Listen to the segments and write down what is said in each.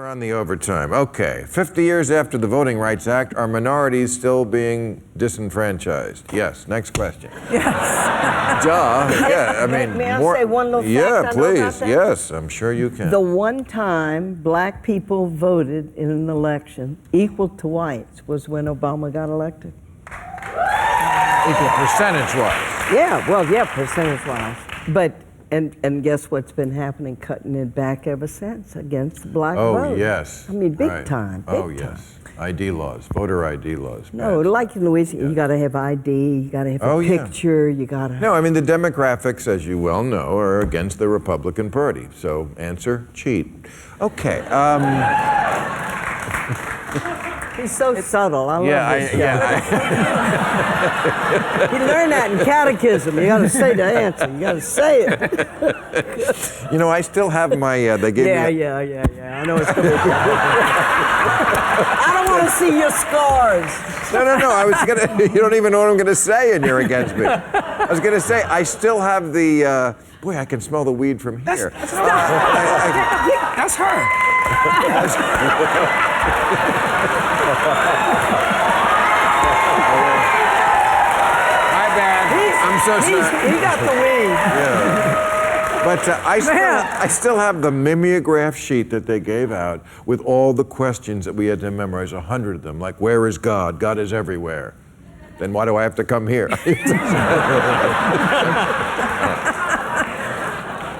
We're on the overtime. Okay, 50 years after the Voting Rights Act, are minorities still being disenfranchised? Yes. Next question. Yes. Duh. Yeah, I mean, may I say one little fact yeah, I know about please. that? Yes, I'm sure you can. The one time black people voted in an election equal to whites was when Obama got elected. Equal percentage-wise. Yeah, well, yeah, percentage-wise. But, and guess what's been happening, cutting it back ever since against the black vote. Oh, yes. I mean, big Right. time, big Oh, time. yes. ID laws, voter ID laws. No, bad. like in Louisiana, you gotta have ID, you gotta have Oh, a yeah. picture, you gotta... No, I mean, the demographics, as you well know, are against the Republican Party. So, answer, cheat. Okay. He's so subtle, I love this guy. Yeah. He learned that in catechism, you gotta say the answer, you gotta say it. You know, I still have my, they gave me... Yeah, I know it's gonna be I don't wanna see your scars. No, I was gonna, you don't even know what I'm gonna say and you're against me. I was gonna say, I still have the, boy, I can smell the weed from here. That's her. My bad. I'm so sorry. He got the weed. Yeah. But I still have the mimeograph sheet that they gave out with all the questions that we had to memorize, 100 of them, like, where is God? God is everywhere. Then why do I have to come here?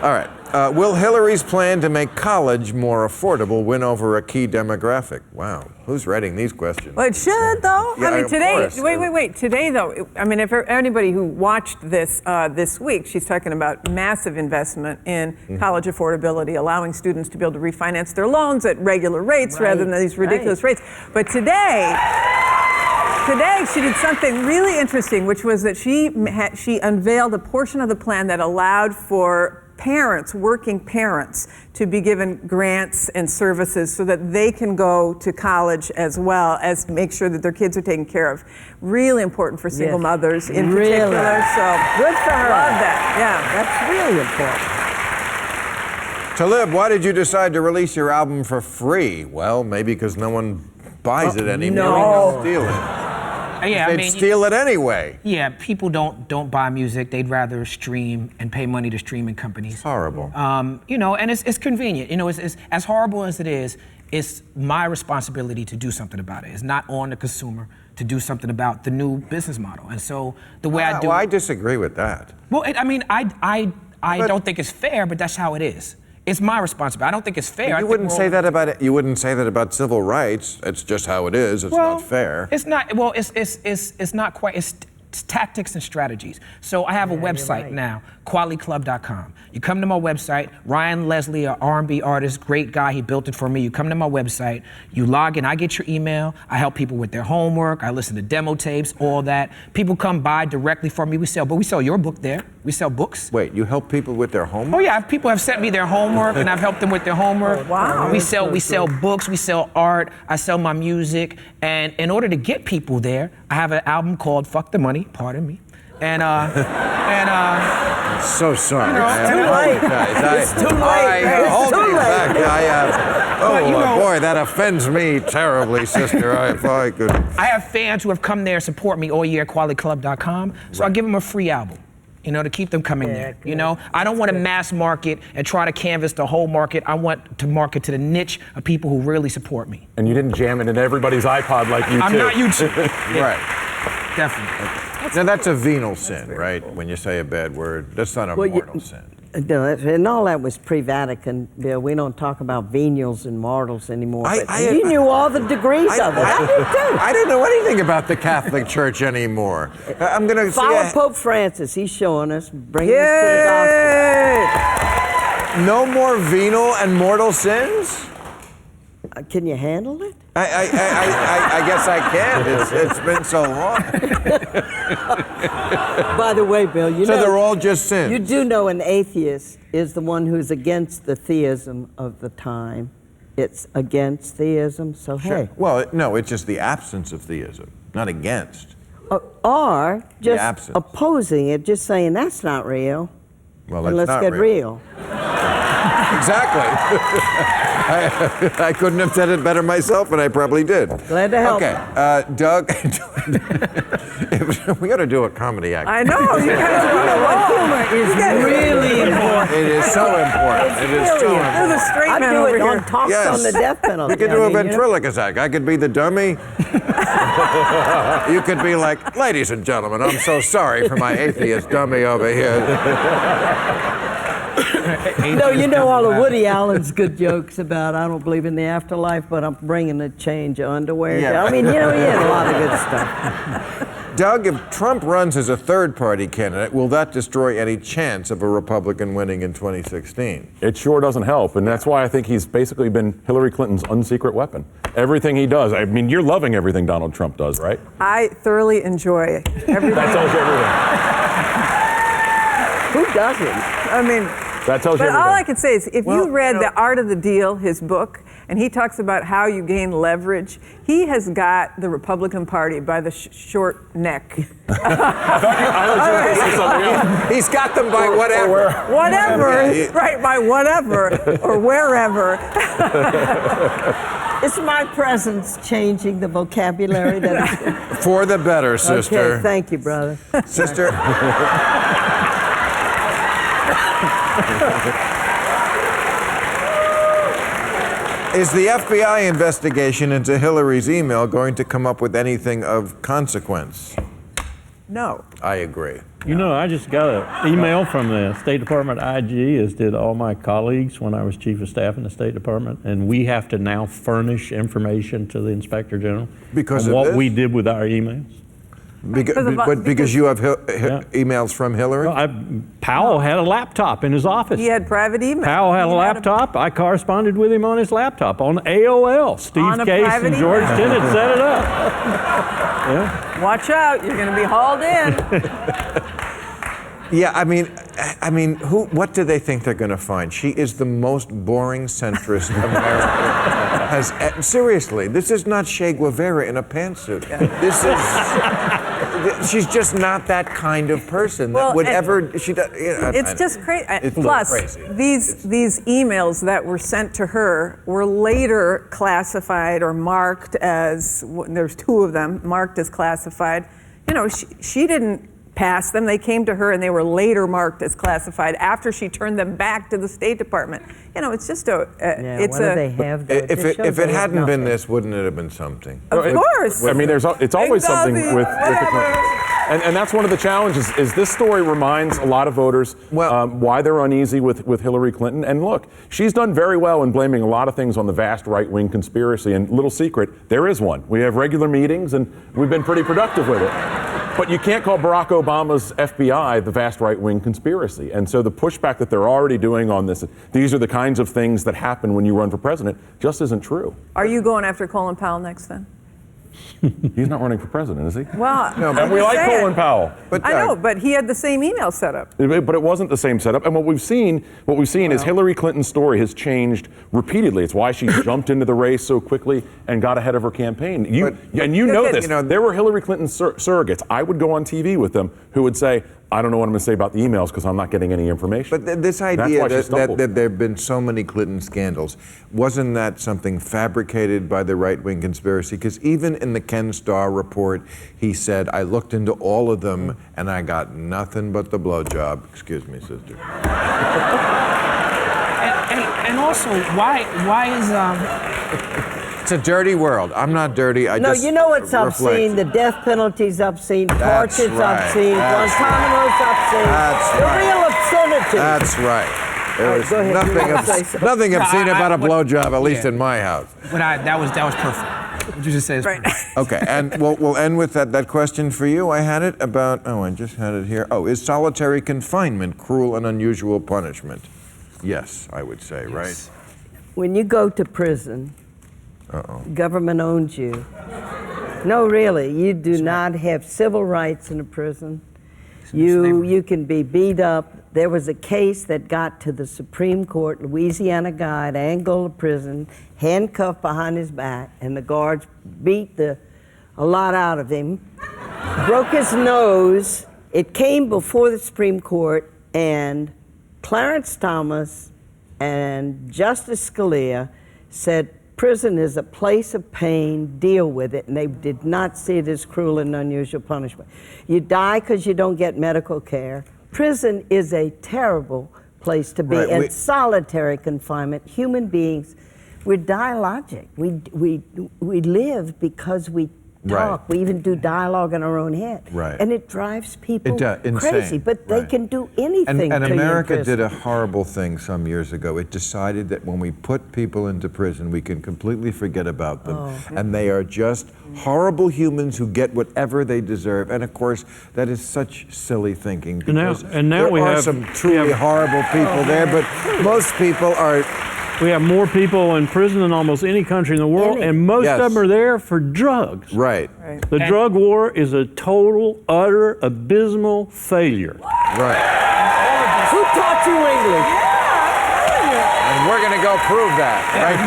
All right. Will Hillary's plan to make college more affordable win over a key demographic? Wow. Who's writing these questions? Well, it should, though. Yeah, I mean, of today, course. wait. Today, though, I mean, if anybody who watched this this week, she's talking about massive investment in college affordability, allowing students to be able to refinance their loans at regular rates rather than these ridiculous rates. But today, she did something really interesting, which was that she unveiled a portion of the plan that allowed for working parents, to be given grants and services so that they can go to college as well as make sure that their kids are taken care of. Really important for single mothers in particular. So Good for her. love that. Yeah. That's really important. Talib, why did you decide to release your album for free? Well, maybe because no one buys it anymore. no. They'll steal it. Yeah, They'd steal it anyway. Yeah, people don't buy music. They'd rather stream and pay money to streaming companies. Horrible. You know, and it's convenient. You know, it's as horrible as it is. It's my responsibility to do something about it. It's not on the consumer to do something about the new business model. And so the way I do. Well, I disagree with that. Well, I mean, I don't think it's fair, but that's how it is. It's my responsibility. I don't think it's fair. You wouldn't say that about it. You wouldn't say that about civil rights. It's just how it is. It's not fair. It's not. Well, it's not quite. It's tactics and strategies. So I have a website now, QualiClub.com. You come to my website. Ryan Leslie, an R&B artist, great guy. He built it for me. You come to my website. You log in. I get your email. I help people with their homework. I listen to demo tapes. All that. People come buy directly from me. We sell your book there. We sell books. Wait, you help people with their homework? Oh yeah, people have sent me their homework, and I've helped them with their homework. Oh, wow. We sell books, we sell art, I sell my music, and in order to get people there, I have an album called "Fuck the Money." Pardon me, and So sorry. It's too late. It's too late. Hold me back. know- Boy, that offends me terribly, sister. If I could. I have fans who have come there and support me all year at QualiClub.com, so I give them a free album. You know, to keep them coming there. You know, I don't want to mass market and try to canvas the whole market. I want to market to the niche of people who really support me. And you didn't jam it in everybody's iPod like you I'm too. not YouTube. Right. Definitely. Now that's a venal sin, right? When you say a bad word, that's not a mortal sin. No, and all that was pre-Vatican, Bill. We don't talk about venials and mortals anymore. You knew all the degrees of it. I did too. I didn't know anything about the Catholic Church anymore. I'm gonna Follow Pope Francis. He's showing us, bringing us to the gospel. No more venal and mortal sins? Can you handle it? I guess I can. It's been so long. By the way, Bill, you So know, they're all just sins. you do know an atheist is the one who's against the theism of the time. It's against theism, so hey. Well, no, it's just the absence of theism, not against. Or just absence. opposing it, just saying that's not real. Well, And that's let's not get real. Exactly. I couldn't have said it better myself, and I probably did. Glad to help. Okay, Doug, we got to do a comedy act. I know. You guys Humor is really important. It is so important. It is so There's a important. straight I'd man do over it here. on talks Yes. on the death penalty. You could do a I mean, ventriloquist act. I could be the dummy. You could be like, ladies and gentlemen, I'm so sorry for my atheist dummy over here. No, you know all of Woody Allen's good jokes about I don't believe in the afterlife, but I'm bringing a change of underwear. Yeah. I mean, he had a lot of good stuff. Doug, if Trump runs as a third-party candidate, will that destroy any chance of a Republican winning in 2016? It sure doesn't help, and that's why I think he's basically been Hillary Clinton's unsecret weapon. Everything he does, I mean, you're loving everything Donald Trump does, right? I thoroughly enjoy everything. That tells you everything. Who doesn't? I mean, That tells you but everything. all I can say is if you read The Art of the Deal, his book, and he talks about how you gain leverage, he has got the Republican Party by the short neck. He's got them by whatever. Whatever, right, by whatever, or wherever. Is my presence changing the vocabulary that For the better, sister. Okay, thank you, brother. Sister. Is the FBI investigation into Hillary's email going to come up with anything of consequence? No. I agree. You know, I just got an email from the State Department IG, as did all my colleagues when I was Chief of Staff in the State Department, and we have to now furnish information to the Inspector General Because on of what this? we did with our emails. Because you have emails from Hillary? Well, Powell had a laptop in his office. He had private email. Powell had a He laptop. I corresponded with him on his laptop on AOL. Steve On a Case private and George email. Tenet set it up. Watch out, you're going to be hauled in. Yeah, I mean, what do they think they're going to find? She is the most boring centrist America has. Seriously, this is not Che Guevara in a pantsuit. This is. She's just not that kind of person that would ever. She does. It's just crazy. It's Plus, crazy. these emails that were sent to her were later classified or marked as. There's two of them marked as classified. You know, she didn't pass them. They came to her and they were later marked as classified after she turned them back to the State Department. You know, it's just a. What do they have? If it hadn't been this, wouldn't it have been something? Of course. I mean, it's always something with the Clintons. And that's one of the challenges, is this story reminds a lot of voters why they're uneasy with Hillary Clinton. And look, she's done very well in blaming a lot of things on the vast right-wing conspiracy. And little secret, there is one. We have regular meetings, and we've been pretty productive with it. But you can't call Barack Obama's FBI the vast right-wing conspiracy. And so the pushback that they're already doing on this, these are the kinds of things that happen when you run for president, just isn't true. Are you going after Colin Powell next then? He's not running for president, is he? Well, And we like Colin Powell. But I know, but he had the same email setup. But it wasn't the same setup. And what we've seen is Hillary Clinton's story has changed repeatedly. It's why she jumped into the race so quickly and got ahead of her campaign. You know this. There were Hillary Clinton surrogates. I would go on TV with them who would say, I don't know what I'm going to say about the emails because I'm not getting any information. But this idea that there have been so many Clinton scandals, wasn't that something fabricated by the right-wing conspiracy? Because even in the Ken Starr report, he said, I looked into all of them and I got nothing but the blowjob. Excuse me, sister. And also, why is It's a dirty world. I'm not dirty. You know what's obscene? The death penalty's obscene, That's torture's right. obscene, That's Guantanamo's obscene. That's the right. real obscenity. That's right. There was go ahead. You wanna say something? nothing obscene about a blowjob, at least yeah. in my house. that was perfect. What you just said is perfect. Okay, and we'll end with that question for you. I had it about, I just had it here. Is solitary confinement cruel and unusual punishment? Yes, I would say, right? When you go to prison, government owns you. No, really, you do not have civil rights in a prison. You can be beat up. There was a case that got to the Supreme Court. Louisiana guy at Angola prison, handcuffed behind his back, and the guards beat a lot out of him, broke his nose. It came before the Supreme Court, and Clarence Thomas and Justice Scalia said prison is a place of pain, deal with it, and they did not see it as cruel and unusual punishment. You die because you don't get medical care. Prison is a terrible place to be, and solitary confinement. Human beings, we're dialogic. We live because we talk. We even do dialogue in our own head. And it drives people crazy, but they can do anything and to America you in did a prison. horrible thing some years ago. It decided that when we put people into prison, we can completely forget about them. And they are just horrible humans who get whatever they deserve. And of course, that is such silly thinking. Because now there we are have some truly horrible people there, but most people are... We have more people in prison than almost any country in the world, and most of them are there for drugs. The drug war is a total, utter, abysmal failure. Who taught you English? And we're going to go prove that right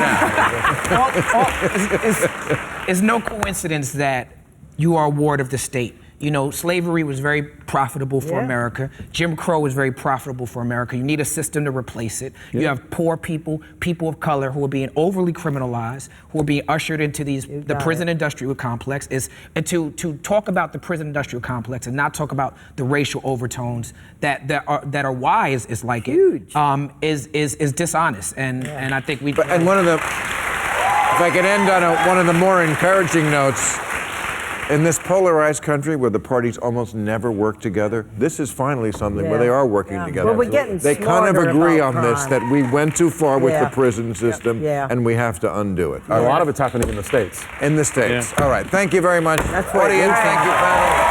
now. It's no coincidence that you are a ward of the state. You know, slavery was very profitable for America. Jim Crow was very profitable for America. You need a system to replace it. You have poor people, people of color who are being overly criminalized, who are being ushered into the prison industrial complex. And to talk about the prison industrial complex and not talk about the racial overtones that are why is like Huge. is dishonest. And I think we. And one of the, if I could end on one of the more encouraging notes. In this polarized country where the parties almost never work together, this is finally something where they are working together. Well, we're getting they kind of smarter agree about on this, crime. that we went too far with the prison system, and we have to undo it. A lot of it's happening in the States. In the States. All right. Thank you very much, That's right. audience. Thank you, panel.